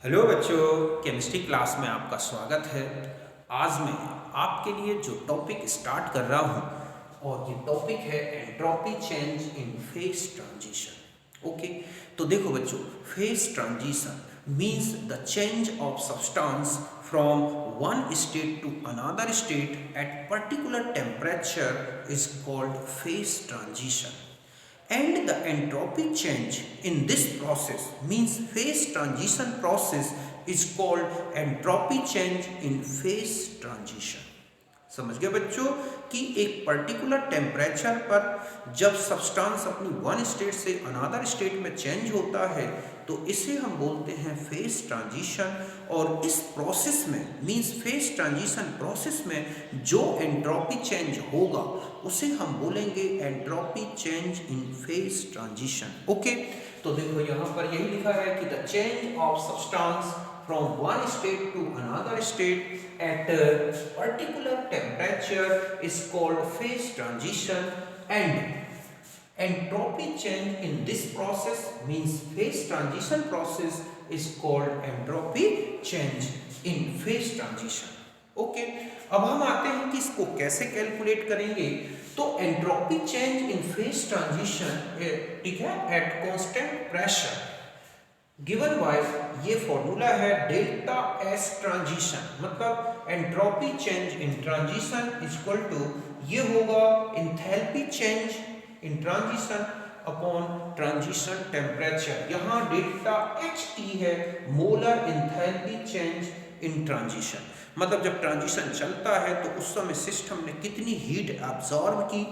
Hello बच्चों, chemistry class में आपका स्वागत है। आज मैं आपके लिए जो टॉपिक स्टार्ट कर रहा हूँ और ये टॉपिक है entropy change in phase transition. Okay, तो देखो बच्चों, phase transition means the change of substance from one state to another state at particular temperature is called phase transition. And the entropy change in this process means phase transition process is called entropy change in phase transition. समझ गए बच्चों कि एक particular temperature पर जब substance अपनी one state से another state में चेंज होता है तो इसे हम बोलते हैं फेज ट्रांजिशन। और इस प्रोसेस में मींस फेज ट्रांजिशन प्रोसेस में जो एंट्रोपी चेंज होगा उसे हम बोलेंगे entropy change in phase transition. Okay, तो देखो यहाँ पर यही लिखा है कि the change of substance from one state to another state at a particular temperature is called phase transition, and entropy change in this process means phase transition process is called entropy change in phase transition. Okay, अब हम आते हैं कि इसको कैसे calculate करेंगे। तो entropy change in phase transition, ठीक है, at constant pressure given by ये फॉर्मूला है डेल्टा एस ट्रांजिशन, मतलब entropy change in transition is equal to ये होगा enthalpy change in transition upon transition temperature. यहाँ डेल्टा एच टी है molar enthalpy change in transition, मतलब जब transition चलता है तो उस समय सिस्टम ने कितनी हीट एब्जॉर्ब की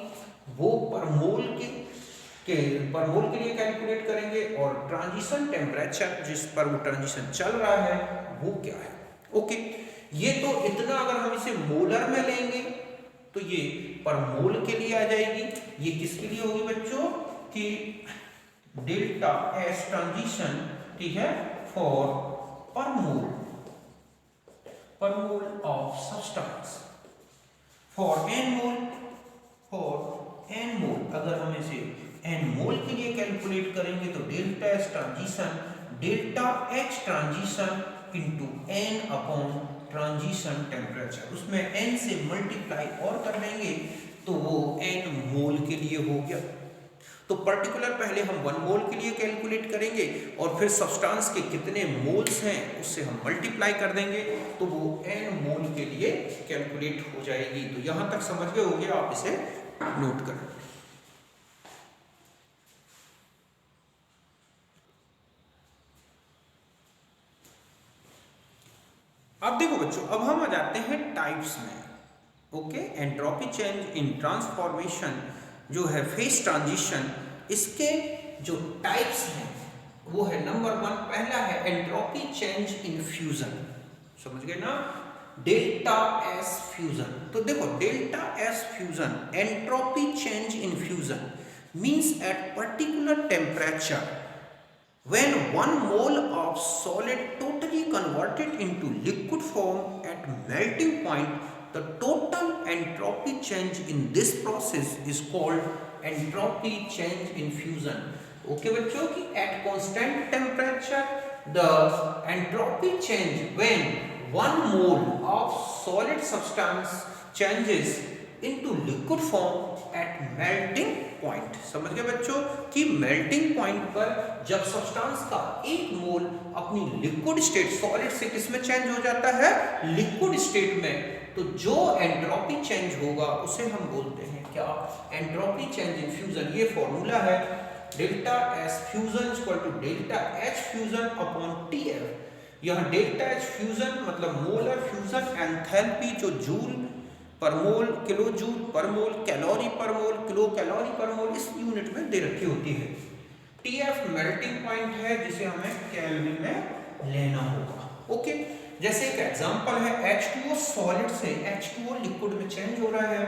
वो पर मोल के लिए कैलकुलेट करेंगे, और ट्रांजिशन टेम्परेचर जिस पर वो ट्रांजिशन चल रहा है वो क्या है। ओके, ये तो इतना अगर हम इसे मोलर में लेंगे तो ये पर मोल के लिए आ जाएगी। ये किसके लिए होगी बच्चों कि डेल्टा एस ट्रांजिशन, ठीक है, for per mole of substance for an mole अगर हम इसे एन मोल के लिए कैलकुलेट करेंगे तो delta S transition delta H transition into N upon transition temperature, उसमें एन से मल्टीप्लाई और कर लेंगे तो वो एन मोल के लिए हो गया। तो पर्टिकुलर पहले हम वन मोल के लिए कैलकुलेट करेंगे और फिर सब्सटेंस के कितने मोल्स हैं उससे हम मल्टीप्लाई कर देंगे तो वो एन मोल के लिए कैलकुलेट हो जाएगी। तो यहां तक समझ गए होंगे, आप इसे नोट करें। अब देखो बच्चों, अब हम आ जाते हैं टाइप्स में। ओके, एंट्रोपी चेंज इन ट्रांसफॉर्मेशन जो है फेज ट्रांजिशन, इसके जो टाइप्स हैं वो है नंबर वन, पहला है एंट्रोपी चेंज इन फ्यूजन। समझ गए ना, डेल्टा एस फ्यूजन। तो देखो delta S fusion entropy change in fusion means eight particular temperature when one mole of solid totally converted into liquid form at melting point, the total entropy change in this process is called entropy change in fusion. Okay बच्चों, कि at constant temperature the entropy change when one mole of solid substance changes into liquid form at melting point. समझ गए बच्चों कि melting point पर जब substance का एक मोल अपनी लिक्विड स्टेट सॉलिड से किसमें चेंज हो जाता है, लिक्विड स्टेट में, तो जो एंट्रोपी चेंज होगा उसे हम बोलते हैं क्या, एंट्रोपी चेंज इन फ्यूजन। ये फॉर्मूला है delta S fusion equal to delta H fusion upon T F. यह डेल्टा एच फ्यूजन मतलब मोलर फ्यूजन एंथैल्पी जो joule per mole, kilo joule per मोल, कैलोरी पर मोल, किलो कैलोरी पर मोल इस unit में दे रखी होती है। टीएफ मेल्टिंग पॉइंट है जिसे हमें केल्विन में लेना होगा। ओके, जैसे एक एग्जांपल है H2O सॉलिड से H2O लिक्विड में चेंज हो रहा है,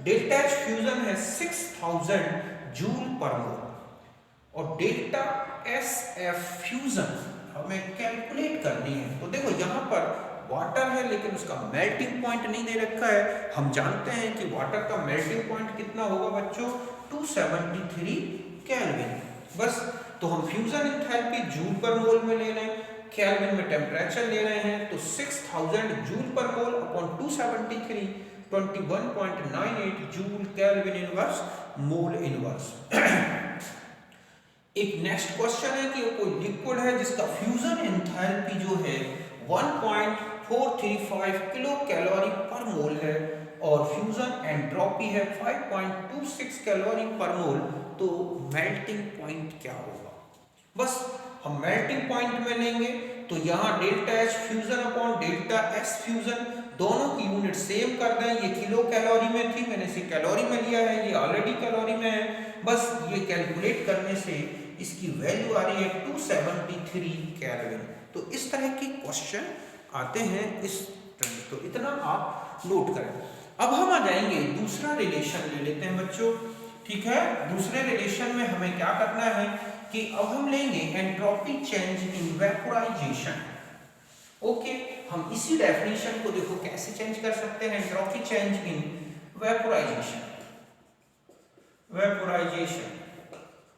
डेल्टा H फ्यूजन है 6000 जूल पर मोल और डेल्टा SF फ्यूजन हमें कैलकुलेट करनी है। तो देखो यहाँ पर वाटर है लेकिन उसका मेल्टिंग पॉइंट नहीं दे रखा है। हम जानते हैं कि वाटर का मेल्टिंग पॉइंट कितना होगा बच्चों, 273 केल्विन। बस, तो हम फ्यूजन एंथैल्पी जूल पर मोल में ले लें, केल्विन में टेम्परेचर ले रहे हैं तो 6000 joule per mole upon 273 21.98 joule kelvin inverse mole inverse. एक नेक्स्ट क्वेश्चन है कि कोई लिक्विड है जिसका फ्यूजन एंथैल्पी जो है 1.435 किलो कैलोरी पर मोल है और फ्यूजन एंट्रोपी है 5.26 कैलोरी पर मोल, तो मेल्टिंग पॉइंट क्या होगा? बस हम मेल्टिंग पॉइंट में लेंगे तो यहाँ delta H fusion upon delta S fusion दोनों की यूनिट सेम कर दें। ये किलो कैलोरी में थी, मैंने इसे कैलोरी में लिया है, ये ऑलरेडी कैलोरी में है। बस ये कैलकुलेट करने से इसकी वैल्यू आ रही है 273 केल्विन। तो इस तरह के क्वेश्चन आते हैं इस तरह, तो इतना आप नोट करें। अब हम आ जाएंगे दूसरा रिलेशन ले लेते हैं बच्चों, ठीक है। दूसरे रिलेशन में हमें क्या करना है कि अब हम लेंगे entropy change in vaporisation. Okay, हम इसी डेफिनेशन को देखो कैसे चेंज कर सकते हैं, entropy change in vaporisation.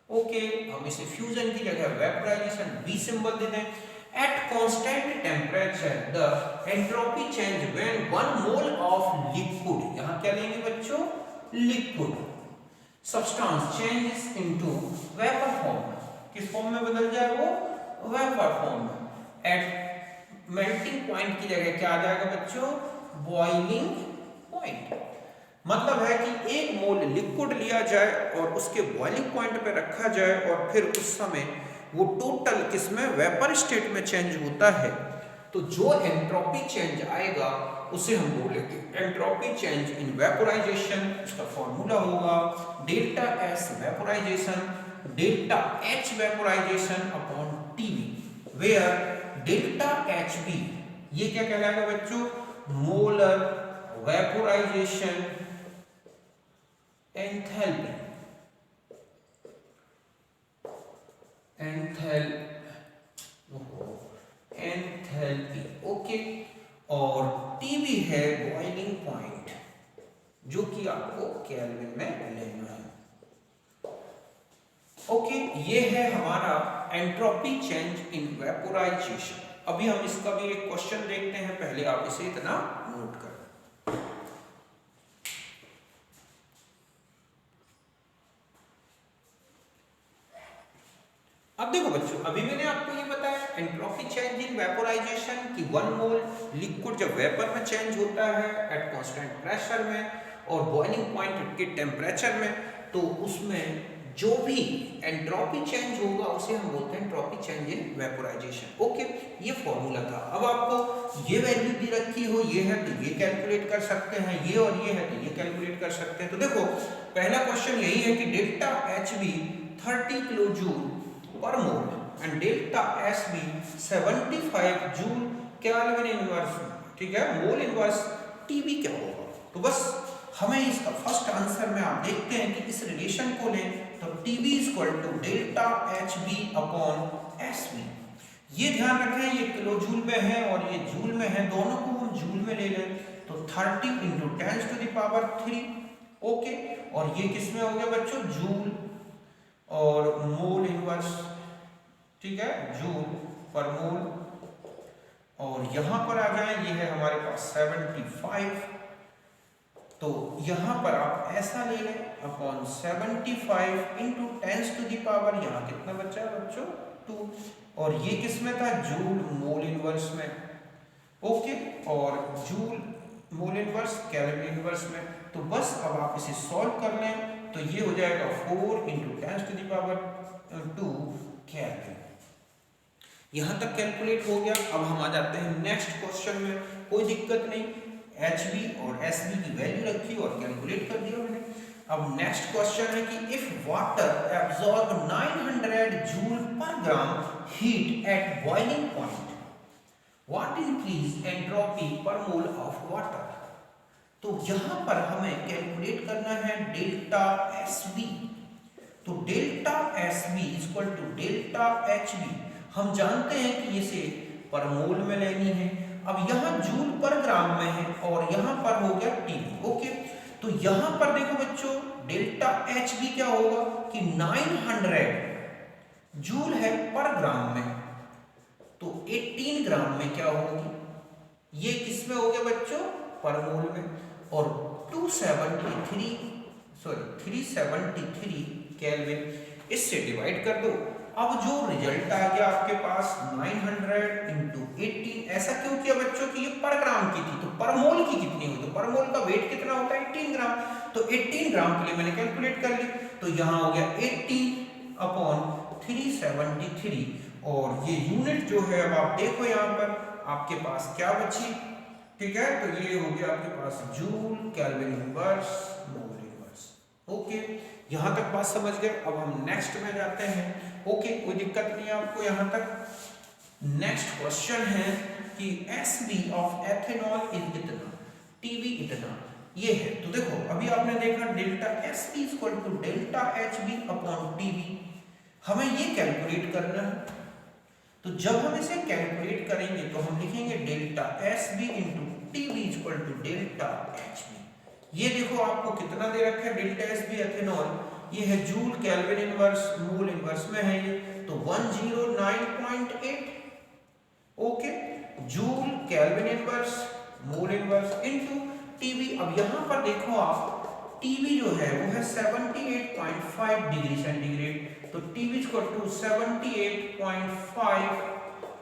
Okay, हम इसे फ्यूजन की जगह वेपोराइजेशन बी सिंबल दे दें। At constant temperature the entropy change when 1 mole of liquid, यहां क्या लेंगे बच्चों, liquid substance changes into vapour form, किस फॉर्म में बदल जाए वो, वेपर फॉर्म में। एट मेल्टिंग पॉइंट की जगह क्या आ जाएगा बच्चों, बॉइलिंग पॉइंट। मतलब है कि 1 मोल लिक्विड लिया जाए और उसके बॉइलिंग पॉइंट पे रखा जाए और फिर उस समय वो टोटल किसमें, वेपर स्टेट में चेंज होता है। तो जो एंट्रोपी चेंज आएगा उसे हम बोलेंगे एंट्रोपी चेंज इन वेपोराइजेशन। उसका फॉर्मूला होगा delta S vaporisation delta H vaporisation upon T V, where delta HB ये क्या कहलाएगा बच्चों, मोलर वेपोराइजेशन एंथैल्पी। ओके, और टीवी है बॉइलिंग पॉइंट जो कि आपको केल्विन में लेना है। ओके, ये है हमारा एंट्रोपी चेंज इन वेपोराइजेशन। अभी हम इसका भी एक क्वेश्चन देखते हैं, पहले आप इसे इतना नोट करें। अब देखो बच्चों, अभी मैंने आपको ये बताया एंट्रोपी चेंज इन वेपोराइजेशन कि 1 मोल लिक्विड जब वेपर में चेंज होता है एट कांस्टेंट प्रेशर में और बॉइलिंग पॉइंट के टेम्परेचर में, तो उसमें जो भी एंट्रोपी चेंज होगा उसे हम बोलते हैं entropy change in vaporisation. Okay, ये फॉर्मूला था। अब आपको ये वैल्यू दी रखी हो, ये है तो ये कैलकुलेट कर सकते हैं, ये और ये है तो ये कैलकुलेट कर सकते हैं। तो देखो पहला क्वेश्चन यही है कि delta HB 30 kilo joule per mole and delta SB 75 joule kelvin inverse, ठीक है, मोल इनवर्स टीवी क्या होगा। तो बस हमें इसका फर्स्ट आंसर में आप देखते हैं कि इस रिलेशन को लें तो TB equal to delta HB upon SB। ये ध्यान रखें ये किलो जूल में है और ये जूल में है, दोनों को हम जूल में ले लें तो 30 into 10 to the power 3। Okay, और ये किसमें हो गया बच्चों, जूल और मोल इनवर्स, ठीक है, जूल पर मोल। और यहां पर आ जाए, ये है हमारे पास 75, तो यहां पर आप ऐसा ले लें upon 75 into 10 to the power, यहां कितना बचा है बच्चों, 2, और ये किसमें था, जूल मोल इनवर्स में। ओके, और joule mole inverse kelvin inverse में। तो बस अब आप इसे सॉल्व कर लें तो ये हो जाएगा 4 into 10 to the power 2 kelvin. यहां तक कैलकुलेट हो गया। अब हम आ जाते हैं नेक्स्ट क्वेश्चन में, कोई दिक्कत नहीं, HB और SB की वैल्यू रखी और कैलकुलेट कर दिया मैंने। अब नेक्स्ट क्वेश्चन है कि if water absorb 900 joule per gram heat at boiling point, what increase entropy पर मोल ऑफ वाटर। तो यहां पर हमें कैलकुलेट करना है डेल्टा SB। तो delta SB equal to delta HB, हम जानते हैं कि इसे पर मोल में लेनी है। अब यहां जूल पर ग्राम में है और यहां पर हो गया टीवी। ओके, तो यहां पर देखो बच्चों डेल्टा HB क्या होगा कि 900 जूल है पर ग्राम में, तो 18 ग्राम में क्या होगी, ये किस में हो गया बच्चों, पर मोल में। और 373 केल्विन, इससे डिवाइड कर दो। अब जो रिजल्ट आ गया आपके पास 900 इंटू 18, ऐसा क्यों किया बच्चों कि ये पर ग्राम की थी, तो पर मोल की कितनी हुई, तो पर मोल का वेट कितना होता है 18 ग्राम, तो 18 ग्राम के लिए मैंने कैलकुलेट कर ली, तो यहाँ हो गया 18/373। और ये यूनिट जो है, अब आप देखो यहाँ पर आपके पास क्या बची, ठीक है, तो ये हो गया आपके पास joule kelvin inverse mole inverse. Okay, यहां तक बात समझ गए। अब हम नेक्स्ट में जाते हैं। ओके, कोई दिक्कत नहीं है आपको यहां तक। नेक्स्ट क्वेश्चन है कि एसबी ऑफ एथेनॉल इज इतना, टीबी इतना, ये है। तो देखो अभी आपने देखा delta S B equal to delta H B upon T B, हमें ये कैलकुलेट करना है। तो जब हम इसे कैलकुलेट करेंगे तो हम लिखेंगे delta S B into T B equal to delta H B. ये देखो आपको कितना दे रखा है डेल्टा एस बी एथेनॉल, ये है joule kelvin inverse mole inverse में है ये, तो 109.8। Okay, joule kelvin inverse mole inverse into TB. अब यहां पर देखो आप टीबी जो है वो है 78.5 डिग्री सेंटीग्रेड, तो टीबी इक्वल टू 78.5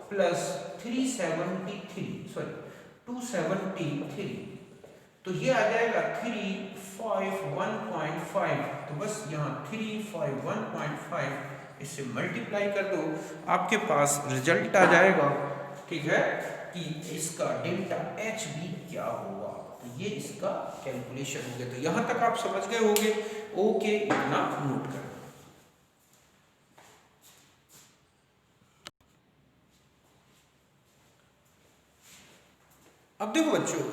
प्लस 273, तो ये आ जाएगा 351.5। तो बस यहाँ 351.5 इससे मल्टीप्लाई कर दो, आपके पास रिजल्ट आ जाएगा, ठीक है, कि इसका डेल्टा एच बी क्या होगा। तो ये इसका कैलकुलेशन हो गया। तो यहां तक आप समझ गए होंगे। ओके, इतना नोट कर। अब देखो बच्चों,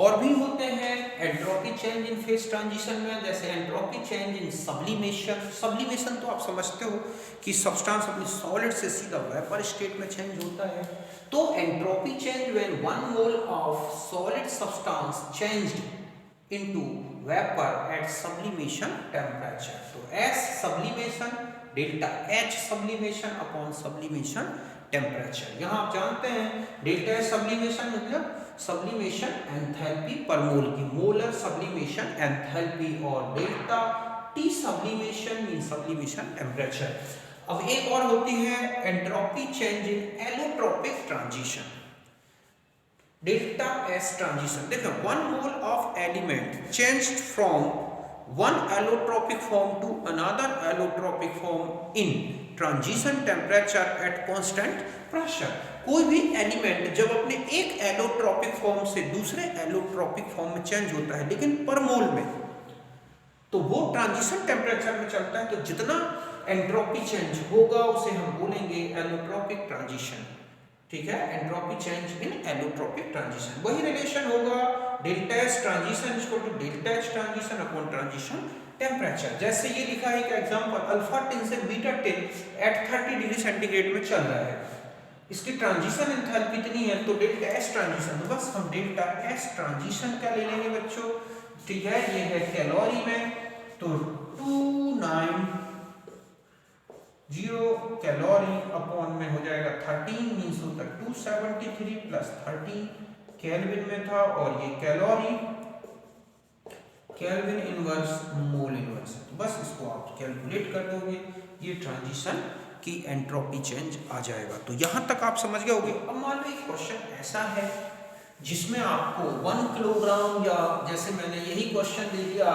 और भी होते हैं entropy change in phase transition में, जैसे एंट्रोपी चेंज इन सब्लिमेशन। सब्लिमेशन तो आप समझते हो कि सब्सटेंस अपनी सॉलिड से सीधा वेपर स्टेट में चेंज होता है। तो entropy change when 1 mole of solid substance changed into vapour at sublimation temperature. तो S sublimation delta H sublimation upon sublimation temperature. यहां आप जानते हैं डेल्टा एच सब्लिमेशन मतलब सब्लिमेशन एंथैल्पी पर मोल की, मोलर सब्लिमेशन एंथैल्पी, और delta T sublimation mean sublimation temperature. अब एक और होती है entropy change in allotropic transition, delta S transition. देखो 1 mole of element changed from one allotropic form to another allotropic form in transition temperature at constant pressure। कोई भी element जब अपने एक एलोट्रोपिक फॉर्म से दूसरे एलोट्रोपिक फॉर्म में change होता है लेकिन पर मोल में, तो वो ट्रांजिशन टेम्परेचर में चलता है। तो जितना एंट्रोपी चेंज होगा उसे हम बोलेंगे एलोट्रोपिक ट्रांजिशन, ठीक है, entropy change in allotropic transition. वही रिलेशन होगा delta S transition equal to delta H transition upon transition temperature. जैसे ये लिखा है कि एग्जांपल अल्फा 10 से बीटा 10 एट 30 डिग्री सेंटीग्रेड में चल रहा है, इसकी ट्रांजिशन एंथैल्पी इतनी है, तो डेल्टा एस ट्रांजिशन, तो बस हम डेल्टा एस ट्रांजिशन क्या ले लेंगे बच्चों, ठीक है, ये है कैलोरी में, तो 290 कैलोरी अपॉन में हो जाएगा 13 मींस होता 273 प्लस 13 केल्विन में था, और ये calorie kelvin inverse mole inverse, तो बस इसको आप कैलकुलेट कर दोगे, ये ट्रांजिशन की एंट्रोपी चेंज आ जाएगा। तो यहां तक आप समझ गए होंगे। अब मान लो एक क्वेश्चन ऐसा है जिसमें आपको 1 किलोग्राम, या जैसे मैंने यही क्वेश्चन दे दिया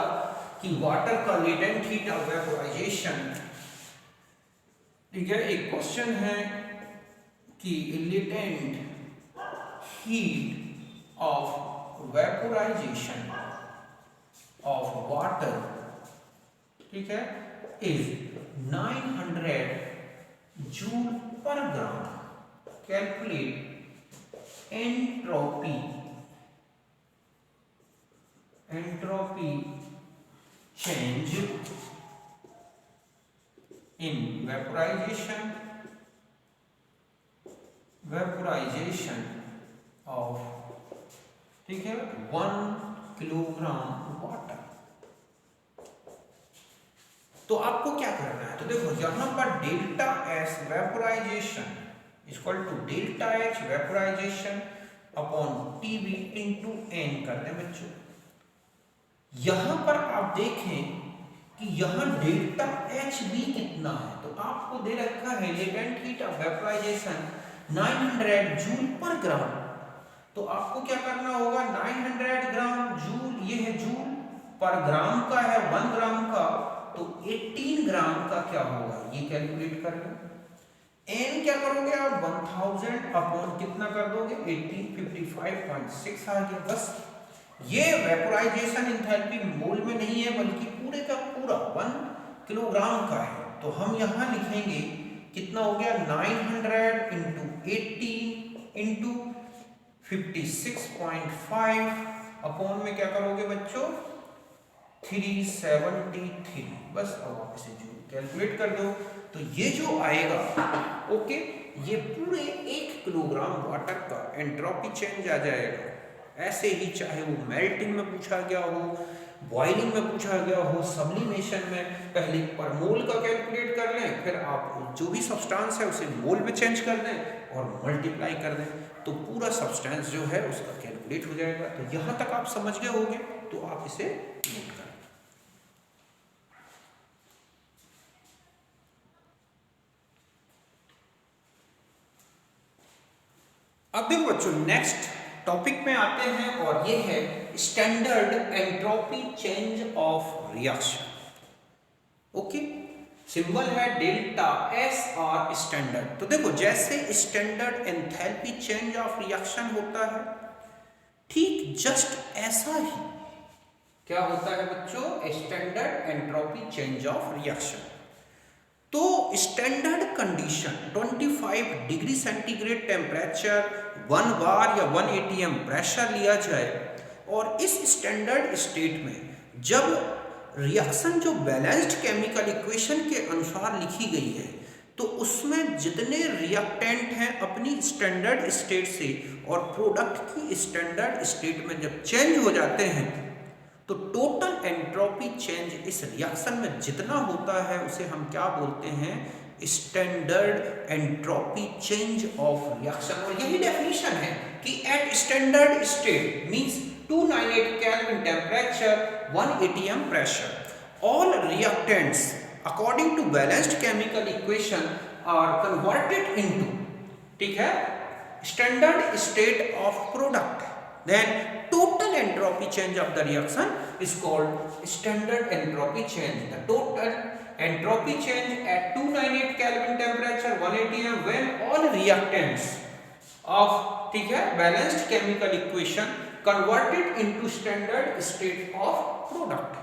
कि वाटर का लेटेंट हीट ऑफ वेपोराइजेशन, ठीक है, एक क्वेश्चन है कि latent heat of vaporisation of water, ठीक है, is 900 joule per gram. Calculate entropy change in vaporization of, ठीक है, 1 किलोग्राम वाटर। तो आपको क्या करना है, तो देखो यहां पर delta S vaporisation equal to delta H vaporisation upon T V into N करते हैं बच्चों। यहां पर आप देखें कि यहां डेल्टा एच भी कितना है, तो आपको दे रखा है latent heat of vaporisation 900 joule per gram. तो आपको क्या करना होगा, 900 ग्राम जूल, ये है जूल पर ग्राम का है 1 ग्राम का, तो 18 ग्राम का क्या होगा ये कैलकुलेट कर लो। एन क्या करोगे आप 1000 अपॉन कितना कर दोगे 18, 55.6 आ गया। बस ये वेपोराइजेशन एंथैल्पी मोल में नहीं है बल्कि पूरे का पूरा 1 किलोग्राम का है। तो हम यहां लिखेंगे कितना हो गया 900 इंटू 18 इंटू 56.5 अपॉन में क्या करोगे बच्चों 373। बस अब आप इसे जो कैलकुलेट कर दो तो ये जो आएगा ओके, ये पूरे 1 किलोग्राम वाटर का एंट्रोपी चेंज आ जाएगा। ऐसे ही चाहे वो मेल्टिंग में पूछा गया हो, बॉइलिंग में पूछा गया हो, सब्लिमेशन में, पहले पर मोल का कैलकुलेट कर लें, फिर आप जो भी सब्सटेंस है उसे मोल में चेंज कर दें और मल्टीप्लाई कर दें, तो पूरा सब्सटेंस जो है उसका कैलकुलेट हो जाएगा। तो यहाँ तक आप समझ गए होंगे, तो आप इसे नोट करें। अब देखो बच्चों नेक्स्ट टॉपिक में आते हैं और ये है standard entropy change of reaction. Okay, symbol है डेल्टा एस और स्टैंडर्ड। तो देखो जैसे standard enthalpy change of reaction होता है, ठीक जस्ट ऐसा ही क्या होता है बच्चों standard entropy change of reaction. तो standard condition 25 degree centigrade temperature 1 bar या 1 atm प्रेशर लिया जाए और इस स्टैंडर्ड स्टेट में जब रिएक्शन जो बैलेंस्ड केमिकल इक्वेशन के अनुसार लिखी गई है, तो उसमें जितने रिएक्टेंट हैं अपनी स्टैंडर्ड स्टेट से और प्रोडक्ट की स्टैंडर्ड स्टेट में जब चेंज हो जाते हैं, तो टोटल एंट्रोपी चेंज इस रिएक्शन में जितना होता है उसे हम क्या बोलते हैं standard entropy change of reaction. और यही डेफिनेशन है कि at standard state means 298 kelvin temperature 1 atm pressure all reactants according to balanced chemical equation are converted into, ठीक है, standard state of product, then total entropy change of the reaction is called standard entropy change. The total entropy change at 298 Kelvin temperature 1 atm when all reactants of, ठीक है, balanced chemical equation converted into standard state of product.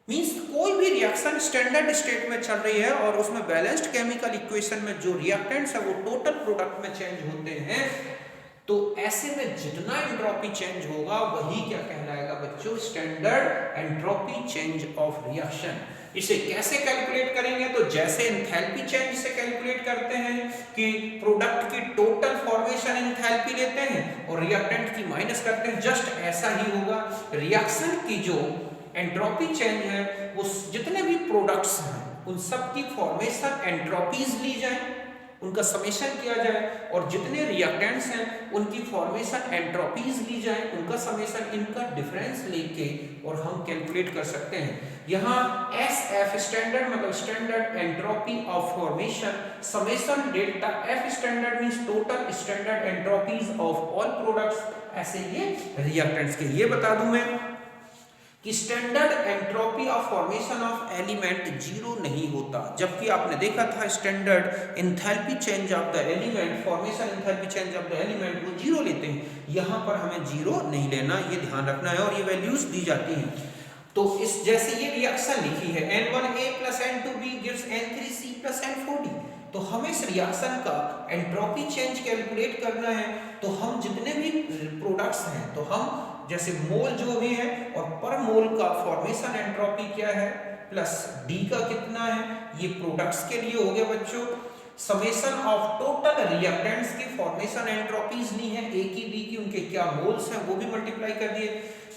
Means कोई भी reaction standard state में चल रही है और उसमें बैलेंस्ड केमिकल इक्वेशन में जो रिएक्टेंट्स है वो टोटल प्रोडक्ट में चेंज होते हैं, तो ऐसे में जितना एंट्रोपी चेंज होगा वही क्या कहलाएगा बच्चों standard entropy change of reaction. इसे कैसे कैलकुलेट करेंगे, तो जैसे एंथैल्पी चेंज से कैलकुलेट करते हैं कि प्रोडक्ट की टोटल फॉर्मेशन एंथैल्पी लेते हैं और रिएक्टेंट की माइनस करते हैं, जस्ट ऐसा ही होगा रिएक्शन की जो एंट्रोपी चेंज है वो जितने भी प्रोडक्ट्स हैं उन सब की फॉर्मेशन एंट्रोपीज ली जाए, उनका समेशन किया जाए, और जितने रिएक्टेंट्स हैं उनकी फॉर्मेशन एंट्रोपीज ली जाए, उनका समेशन, इनका डिफरेंस लेके और हम कैलकुलेट कर सकते हैं। यहाँ एस एफ स्टैंडर्ड मतलब standard entropy of formation, summation delta F standard means total standard entropies of all products, ऐसे ये रिएक्टेंट्स के। ये बता दूं मैं कि standard entropy of formation of element zero नहीं होता, जबकि आपने देखा था standard enthalpy change of the element, formation enthalpy change of the element वो जीरो लेते हैं। यहाँ पर हमें जीरो नहीं लेना, ये ध्यान रखना है, और ये वैल्यूज दी जाती हैं। तो इस जैसे ये रिएक्शन लिखी है N1A + N2B gives N3C + N4D, तो हमें इस रिएक्शन का एंट्रोपी चेंज कैलकुलेट करना है। तो हम जितने भी प्रोडक्ट्स हैं, तो हम जैसे मोल जो भी है और पर मोल का फॉर्मेशन एंट्रोपी क्या है प्लस डी का कितना है, ये प्रोडक्ट्स के लिए हो गया बच्चों। समेशन ऑफ टोटल रिएक्टेंट्स की फॉर्मेशन एंट्रोपीज ली है, ए की बी की, उनके क्या मोल्स हैं वो भी मल्टीप्लाई कर दिए,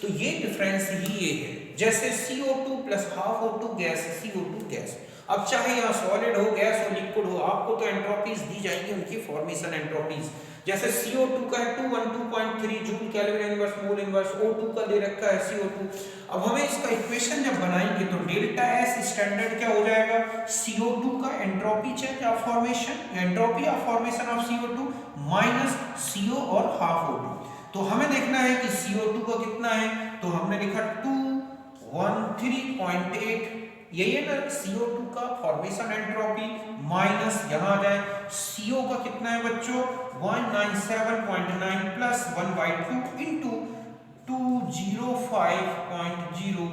तो ये डिफरेंस ही ये है। जैसे CO2 + ½ O2 gas, CO2 gas, अब चाहे यहाँ सॉलिड हो, गैस हो, लिक्विड हो, आपको तो एंट्रोपीज दी जाएंगी, उनकी फॉर्मेशन एंट्रोपीज। जैसे CO2 का है 212.3 joule kelvin inverse mole inverse, O2 का दे रखा है CO2। अब हमें इसका इक्वेशन जब बनाएंगे तो डेल्टा S स्टैंडर्ड क्या हो जाएगा, CO2 का entropy change of formation, entropy of formation of CO2 minus CO और हाफ O2। तो हमें देखना है कि CO2 का कितना है, तो हमने लिखा 213.8, यही है ना CO2 का फॉर्मेशन एंट्रोपी, माइनस यहां आ जाए CO का कितना है बच्चों 197.9 प्लस 1/2 इंटू 205.0।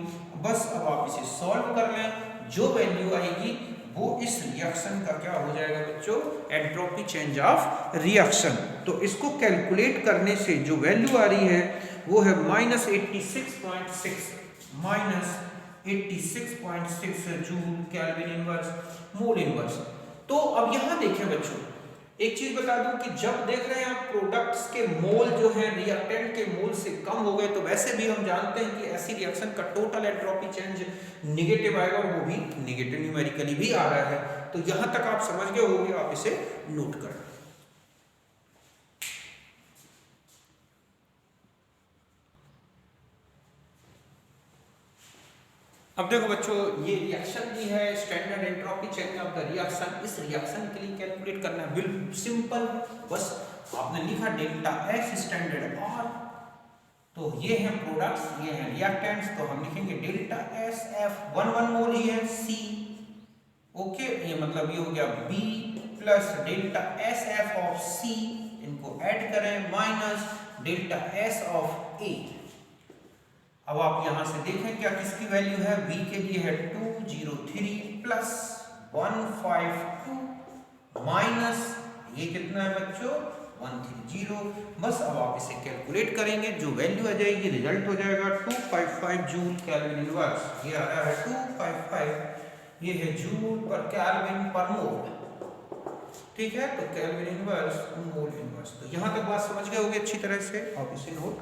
बस अब आप इसे सॉल्व कर लें, जो वैल्यू आएगी वो इस रिएक्शन का क्या हो जाएगा बच्चों, एंट्रोपी चेंज ऑफ रिएक्शन। तो इसको कैलकुलेट करने से जो वैल्यू आ रही है वो है -86.6 joule kelvin inverse mole inverse. तो अब यहां देखें बच्चों, एक चीज बता दूं कि जब देख रहे हैं आप प्रोडक्ट्स के मोल जो है रिएक्टेंट के मोल से कम हो गए, तो वैसे भी हम जानते हैं कि ऐसी रिएक्शन का टोटल एंट्रोपी चेंज नेगेटिव आएगा, और वो भी नेगेटिव न्यूमेरिकली भी आ रहा है। तो यहां तक आप समझ गए होंगे, आप इसे नोट कर। अब देखो बच्चों, ये रिएक्शन भी है standard entropy change of the reaction. इस रिएक्शन के लिए कैलकुलेट करना है बिल्कुल सिंपल, बस आपने लिखा डेल्टा S स्टैंडर्ड R, तो ये हैं प्रोडक्ट्स, ये हैं रिएक्टेंट्स, तो हम लिखेंगे डेल्टा SF 1 मोल ही है C, ओके, ये मतलब ये हो गया B plus delta SF of C, इनको ऐड करें, minus delta S of A। अब आप यहां से देखें क्या किसकी वैल्यू है, V के लिए है 203 प्लस 152 माइनस ये कितना है बच्चों 130। बस अब आप इसे कैलकुलेट करेंगे, जो वैल्यू आ जाएगी रिजल्ट हो जाएगा 255 जूल केल्विन इनवर्स। ये आ रहा है 255, ये है जूल पर केल्विन पर मोल, ठीक है। तो केल्विन इनवर्स मोल इनवर्स। तो यहां तक बात समझ गए होंगे अच्छी तरह से, आप इसे नोट